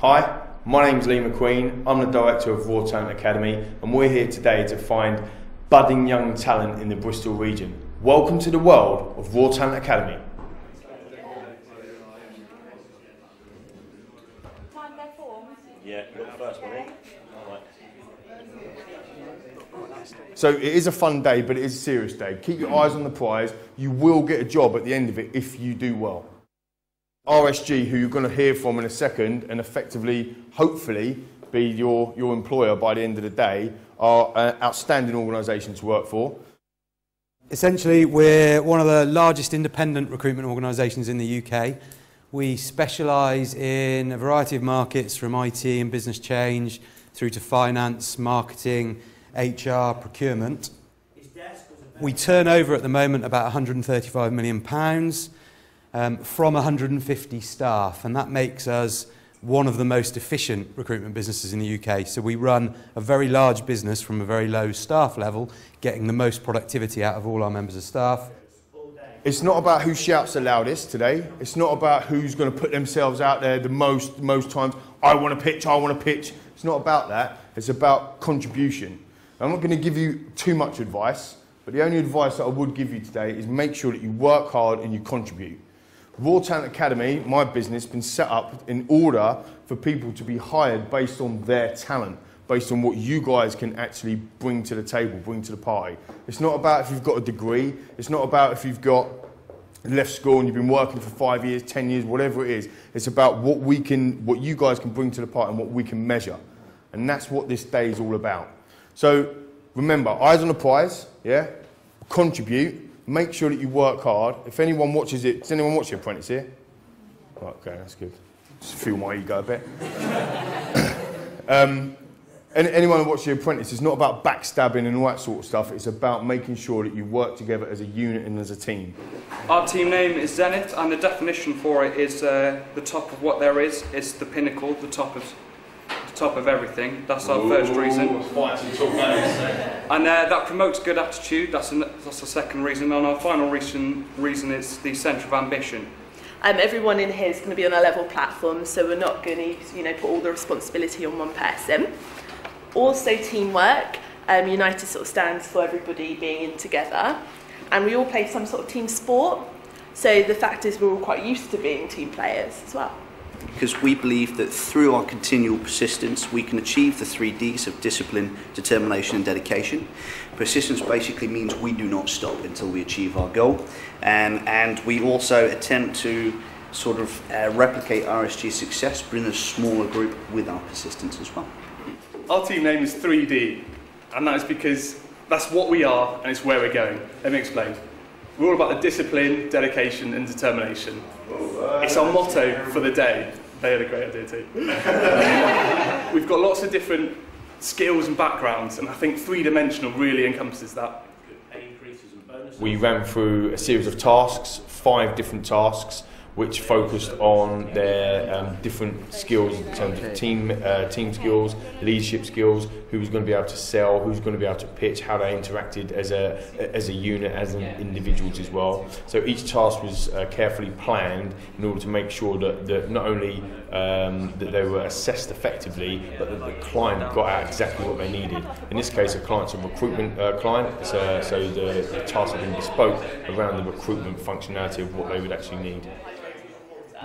Hi, my name's Lee McQueen. I'm the director of Raw Talent Academy, and we're here today to find budding young talent in the Bristol region. Welcome to the world of Raw Talent Academy. Yeah, first one in. So it is a fun day, but it is a serious day. Keep your eyes on the prize. You will get a job at the end of it if you do well. RSG, who you're going to hear from in a second, and effectively, hopefully, be your employer by the end of the day, are an outstanding organisation to work for. Essentially, we're one of the largest independent recruitment organisations in the UK. We specialise in a variety of markets, from IT and business change through to finance, marketing, HR, procurement. We turn over at the moment about £135 million from 150 staff, and that makes us one of the most efficient recruitment businesses in the UK. So we run a very large business from a very low staff level, getting the most productivity out of all our members of staff. It's not about who shouts the loudest today. It's not about who's going to put themselves out there the most times. I want to pitch, I want to pitch. It's not about that. It's about contribution. I'm not going to give you too much advice, but the only advice that I would give you today is make sure that you work hard and you contribute. Raw Talent Academy, my business, has been set up in order for people to be hired based on their talent, based on what you guys can actually bring to the table, bring to the party. It's not about if you've got a degree. It's not about if you've got left school and you've been working for 5 years, 10 years, whatever it is. It's about what you guys can bring to the party and what we can measure. And that's what this day is all about. So remember, eyes on the prize, yeah? Contribute. Make sure that you work hard. If anyone watches it, does anyone watch The Apprentice here? Right, okay, that's good. Just feel my ego a bit. Anyone who watches The Apprentice, it's not about backstabbing and all that sort of stuff. It's about making sure that you work together as a unit and as a team. Our team name is Zenith, and the definition for it is the top of what there is. It's the pinnacle, the top of everything. That's our first reason. And that promotes good attitude. That's the second reason. And our final reason is the centre of ambition. Everyone in here is going to be on a level platform, so we're not going to put all the responsibility on one person. Also teamwork. United sort of stands for everybody being in together, and we all play some sort of team sport. So the fact is we're all quite used to being team players as well. Because we believe that through our continual persistence we can achieve the 3 Ds of discipline, determination and dedication. Persistence basically means we do not stop until we achieve our goal, and we also attempt to sort of replicate RSG's success, bring a smaller group with our persistence as well. Our team name is 3D, and that is because that's what we are and it's where we're going. Let me explain. We're all about the discipline, dedication and determination. It's our motto for the day. They had a great idea too. We've got lots of different skills and backgrounds, and I think 3-dimensional really encompasses that. We ran through a series of tasks, 5 different tasks, which focused on their different skills in terms of team skills, leadership skills, who was going to be able to sell, who's going to be able to pitch, how they interacted as a unit, as individuals as well. So each task was carefully planned in order to make sure that not only that they were assessed effectively, but that the client got out exactly what they needed. In this case, a client's a recruitment client, so the task had been bespoke around the recruitment functionality of what they would actually need.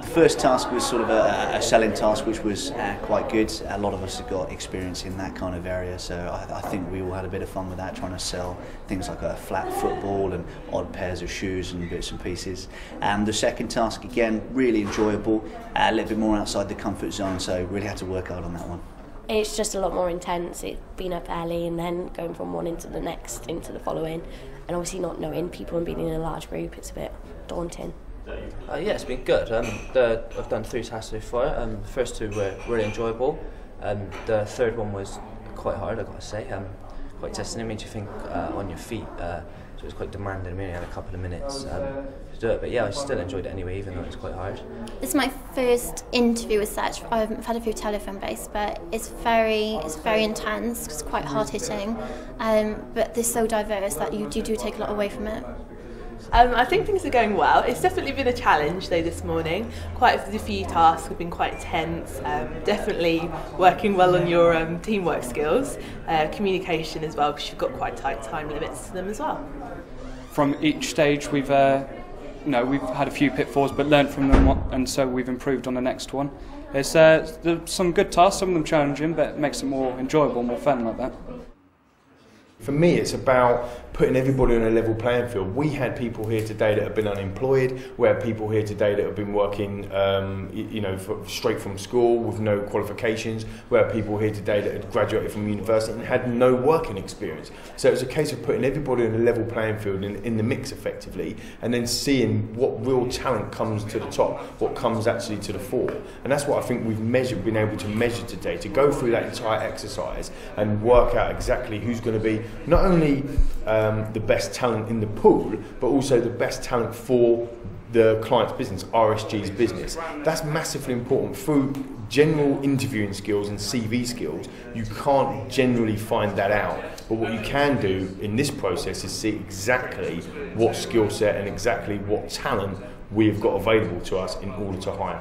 The first task was sort of a selling task, which was quite good. A lot of us have got experience in that kind of area, so I think we all had a bit of fun with that, trying to sell things like a flat football and odd pairs of shoes and bits and pieces. And the second task, again, really enjoyable, a little bit more outside the comfort zone, so really had to work hard on that one. It's just a lot more intense. It's being up early and then going from one into the next, into the following, and obviously not knowing people and being in a large group, it's a bit daunting. Yeah, it's been good. I've done 3 tasks so far. The first 2 were really enjoyable. The third one was quite hard, I've got to say. Quite testing. It made you think on your feet. So it was quite demanding. We only had a couple of minutes to do it. But yeah, I still enjoyed it anyway, even though it was quite hard. It's my first interview as such. I've had a few telephone based, but it's very intense. It's quite hard hitting. But they're so diverse that you do take a lot away from it. I think things are going well. It's definitely been a challenge though this morning. Quite a few tasks have been quite tense. Definitely working well on your teamwork skills, communication as well, because you've got quite tight time limits to them as well. From each stage we've we've had a few pitfalls but learnt from them, and so we've improved on the next one. There's some good tasks, some of them challenging, but it makes it more enjoyable, more fun like that. For me, it's about putting everybody on a level playing field. We had people here today that have been unemployed. We had people here today that have been working, straight from school with no qualifications. We had people here today that had graduated from university and had no working experience. So it was a case of putting everybody on a level playing field in the mix effectively, and then seeing what real talent comes to the top, what comes actually to the fore. And that's what I think we've been able to measure today, to go through that entire exercise and work out exactly who's going to be not only the best talent in the pool, but also the best talent for the client's business, RSG's business. That's massively important. Through general interviewing skills and CV skills, you can't generally find that out. But what you can do in this process is see exactly what skill set and exactly what talent we've got available to us in order to hire.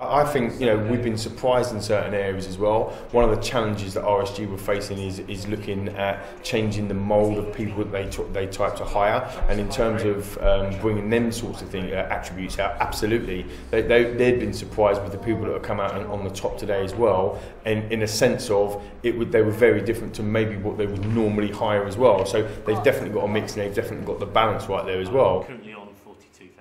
I think we've been surprised in certain areas as well. One of the challenges that RSG were facing is looking at changing the mould of people that they type to hire, and in terms of bringing them sorts of attributes out, absolutely. They'd been surprised with the people that have come out on the top today as well, and in a sense of they were very different to maybe what they would normally hire as well. So they've definitely got a mix, and they've definitely got the balance right there as well.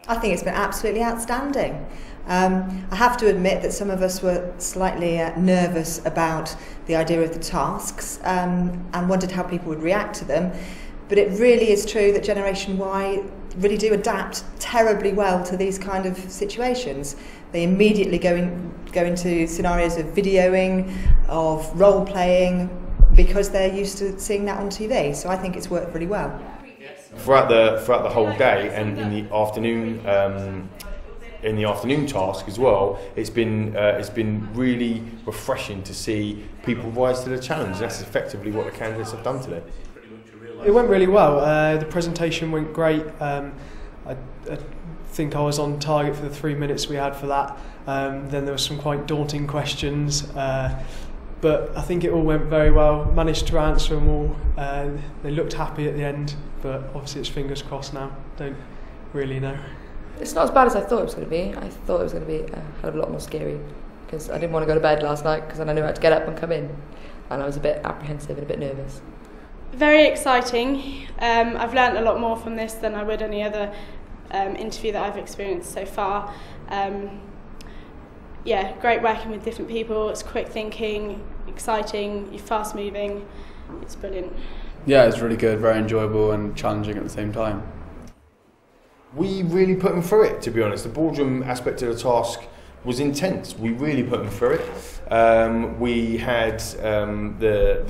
I think it's been absolutely outstanding. I have to admit that some of us were slightly nervous about the idea of the tasks and wondered how people would react to them. But it really is true that Generation Y really do adapt terribly well to these kind of situations. They immediately go into scenarios of videoing, of role playing, because they're used to seeing that on TV. So I think it's worked really well. Throughout the whole day and in the afternoon task as well, it's been really refreshing to see people rise to the challenge. That's effectively what the candidates have done today. It went really well. The presentation went great. I think I was on target for the 3 minutes we had for that. Then there were some quite daunting questions, but I think it all went very well. Managed to answer them all. They looked happy at the end, but obviously it's fingers crossed now. Don't really know. It's not as bad as I thought it was going to be. I thought it was going to be a hell of a lot more scary, because I didn't want to go to bed last night because then I knew I had to get up and come in, and I was a bit apprehensive and a bit nervous. Very exciting. I've learnt a lot more from this than I would any other interview that I've experienced so far. Great working with different people. It's quick thinking, exciting, you're fast moving. It's brilliant. Yeah, it's really good, very enjoyable and challenging at the same time. We really put them through it, to be honest. The boardroom aspect of the task was intense. We really put them through it. We had the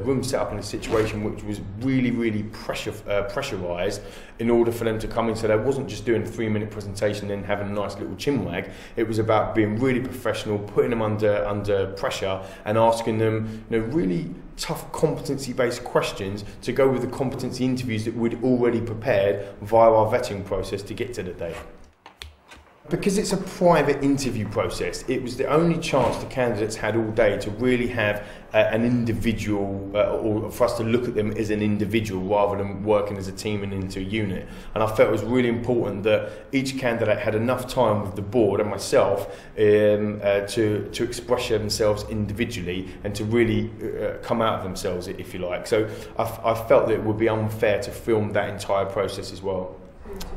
room set up in a situation which was really pressurised in order for them to come in. So they wasn't just doing a 3-minute presentation and having a nice little chinwag. It was about being really professional, putting them under pressure and asking them really tough competency-based questions to go with the competency interviews that we'd already prepared via our vetting process to get to the day. Because it's a private interview process, it was the only chance the candidates had all day to really have an individual, or for us to look at them as an individual rather than working as a team and into a unit. And I felt it was really important that each candidate had enough time with the board and myself to express themselves individually and to really come out of themselves, if you like. So I felt that it would be unfair to film that entire process as well.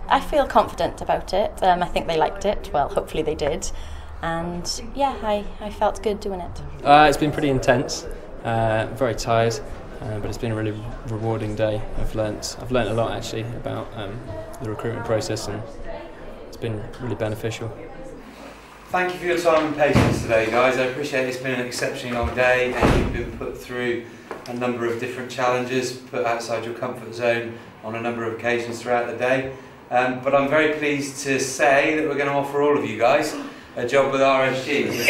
I feel confident about it. I think they liked it. Well, hopefully they did. And yeah, I felt good doing it. It's been pretty intense, very tired, but it's been a really rewarding day. I've learnt a lot actually about the recruitment process, and it's been really beneficial. Thank you for your time and patience today, guys. I appreciate it's been an exceptionally long day, and you've been put through a number of different challenges, put outside your comfort zone on a number of occasions throughout the day. But I'm very pleased to say that we're going to offer all of you guys a job with RSG.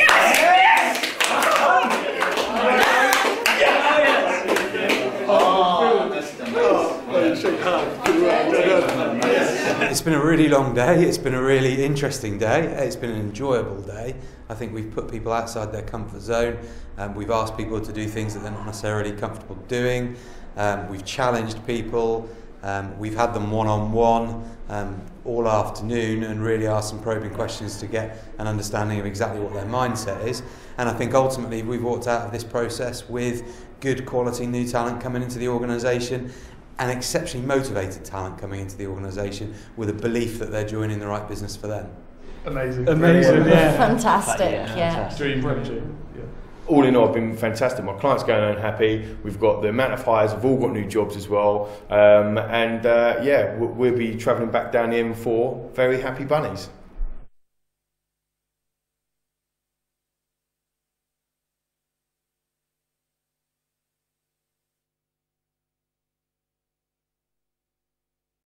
It's been a really long day, it's been a really interesting day, it's been an enjoyable day. I think we've put people outside their comfort zone, we've asked people to do things that they're not necessarily comfortable doing, we've challenged people, we've had them one-on-one all afternoon and really asked some probing questions to get an understanding of exactly what their mindset is. And I think ultimately we've walked out of this process with good quality new talent coming into the organisation and exceptionally motivated talent coming into the organisation with a belief that they're joining the right business for them. Amazing, yeah. Fantastic, yeah. Dream come true. All in all, I've been fantastic. My clients going home happy. We've got the amount of hires. We've all got new jobs as well. Yeah, we'll be travelling back down the M4 very happy bunnies.